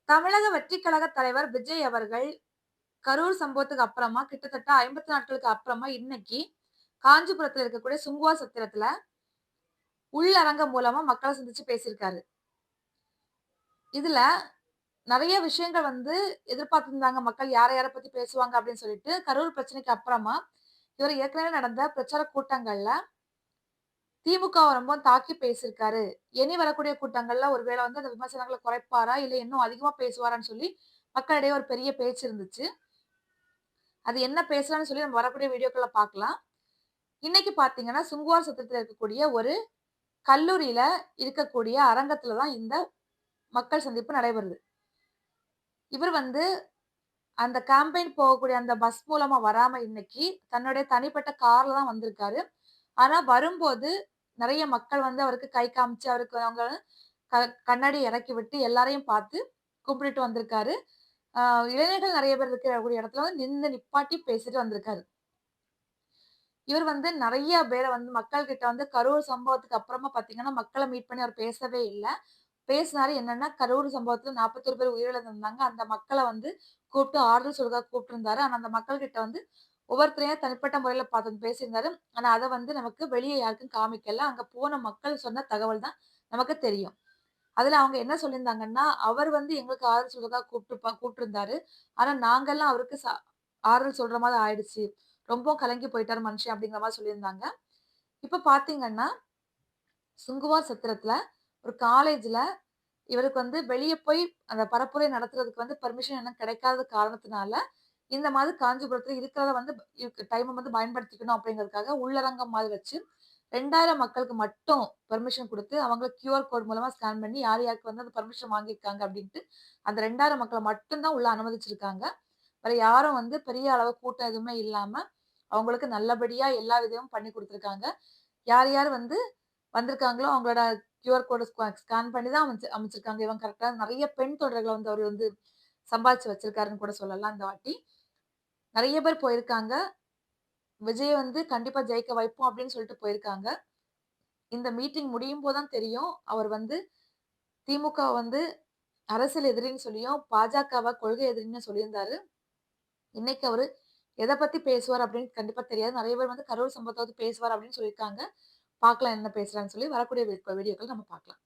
தமிழக வெற்றிக் கழக தலைவர் விஜய் அவர்கள் கரூர் சம்பவத்துக்கு அப்புறமா கிட்டத்தட்ட 50 நாட்களுக்கு அப்புறமா இன்னைக்கு காஞ்சிபுரத்துல இருக்கக்கூடிய சுங்குவா சத்திரத்துல உள்ளரங்கம் மூலமா மக்கள சந்திச்சு பேசியிருக்காரு. இதுல நெறைய விஷயங்கள் எதிர்பார்த்திருந்தாங்க மக்கள் யார யார பத்தி பேசுவாங்க அப்படின்னு சொல்லிட்டு. கரூர் பிரச்சனைக்கு அப்புறமா இவர் ஏற்கனவே நடந்த பிரச்சார கூட்டங்கள்ல திமுகவ ரொம்ப தாக்கி பேசியிருக்காரு. இனி வரக்கூடிய கூட்டங்கள்ல ஒருவேள அந்த விமர்சனங்கள குறைப்பாரா? இல்ல இன்னும் அதிகமா பேசுவாரான்னு சொல்லி மக்களிடையே ஒரு பெரிய பேச்சு இருந்துச்சு. அது என்ன பேசலாம்னு சொல்லி நம்ம வரக்கூடிய வீடியோக்கள்ல பார்க்கலாம். இன்னைக்கு பார்த்தீங்கன்னா, சுங்குவார் சத்திரத்தில இருக்கக்கூடிய ஒரு கல்லூரியில இருக்கக்கூடிய அரங்கத்தில தான் இந்த மக்கள் சந்திப்பு நடைபெறுது. இவர் அந்த கேம்பெயின் போகக்கூடிய அந்த பஸ் மூலமா வராம இன்னைக்கு தன்னுடைய தனிப்பட்ட கார்ல தான் வந்திருக்காரு. ஆனா வரும்போது நெறைய மக்கள் அவருக்கு கை காமிச்சு, அவருக்கு அவங்க க கண்ணாடி இறக்கி விட்டு எல்லாரையும் பார்த்து கும்பிட்டுட்டு வந்திருக்காரு. அ இளைஞர்கள் நெறைய பேர் இருக்கக்கூடிய இடத்துல நின்னு நிப்பாட்டி பேசிட்டு வந்திருக்காரு. இவர் நெறைய பேர மக்கள் கிட்ட கரூர் சம்பவத்துக்கு அப்புறமா பார்த்தீங்கன்னா, மக்கள மீட் பண்ணி அவர் பேசவே இல்ல. பேசினாரு என்னன்னா, கரூர் சம்பவத்துல 41 பேர் உயிரிழந்திருந்தாங்க. அந்த மக்கள கூப்ட்டு ஆறுதல் சொல்றதுக்காக கூப்ட்டிருந்தாரு. ஆனா, அந்த மக்கள் கிட்ட ஒவ்வொருத்தரையா தனிப்பட்ட முறையில பார்த்து பேசியிருந்தாரு. ஆனா, அத நமக்கு வெளிய யாருக்கும் காமிக்கல. அங்க போன மக்கள் சொன்ன தகவல் தான் நமக்கு தெரியும். அதுல அவங்க என்ன சொல்லியிருந்தாங்கன்னா, அவர் எங்களுக்கு ஆறுதல் சொல்றதுக்காக கூப்ட்டிருந்தாரு. ஆனா, நாங்கலாம் அவருக்கு ஆறுதல் சொல்ற மாரி ஆயிடுச்சு. ரொம்ப கலங்கி போயிட்டாரு மனுஷன் அப்படிங்கிற மாரி சொல்லியிருந்தாங்க. இப்ப பார்த்தீங்கன்னா, சுங்குவார் சத்திரத்துல ஒரு காலேஜ்ல இவருக்கு வெளிய போய் அந்த பரப்புரை நடத்துறதுக்கு பெர்மிஷன் இன்னும் கிடைக்காத காரணத்தினால, இந்த மாதிரி காஞ்சிபுரத்துல இருக்கிறத டைம பயன்படுத்திக்கணும் அப்படிங்கிறதுக்காக உள்ளரங்கம் மாரி வச்சு 2000 மக்களுக்கு மட்டும் பெர்மிஷன் குடுத்து, அவங்க கியூஆர் கோட் மூலமா ஸ்கேன் பண்ணி யார் யாருக்கு அந்த பெர்மிஷன் வாங்கியிருக்காங்க அப்படின்ட்டு, அந்த 2000 மக்கள மட்டும் தான் உள்ள அனுமதிச்சிருக்காங்க. வேற யாரும் பெரிய அளவு கூட்டம் எதுவுமே இல்லாம, அவங்களுக்கு நல்லபடியா எல்லா விதமும் பண்ணி குடுத்துருக்காங்க. யார் யார் வந்திருக்காங்களோ அவங்களோட கியூஆர் கோட ஸ்கேன் பண்ணி தான் அமைச்சிருக்காங்க. இவங்க கரெக்ட்டா நெறைய பெண் தொடர்கள அவரு சம்பாதிச்சு வச்சிருக்காருன்னு கூட சொல்லலாம் இந்த வாட்டி. நெறைய பேர் போயிருக்காங்க. விஜய் கண்டிப்பா ஜெயிக்க வைப்போம் அப்படின்னு சொல்லிட்டு போயிருக்காங்க. இந்த மீட்டிங் முடியும்போது தான் தெரியும். அவர் திமுக அரசியல் எதிரின்னு சொல்லியும், பாஜகவ கொள்கை எதிரின்னு சொல்லியிருந்தாரு. இன்னைக்கு அவரு எத பத்தி பேசுவார் அப்படின்னு கண்டிப்பா தெரியாது. நெறைய பேர் கரூர் சம்பவத்த பத்தி பேசுவார் அப்படின்னு சொல்லியிருக்காங்க. பார்க்கலாம் என்ன பேசுறான்னு சொல்லி வரக்கூடிய வீடியோக்கள் நம்ம பார்க்கலாம்.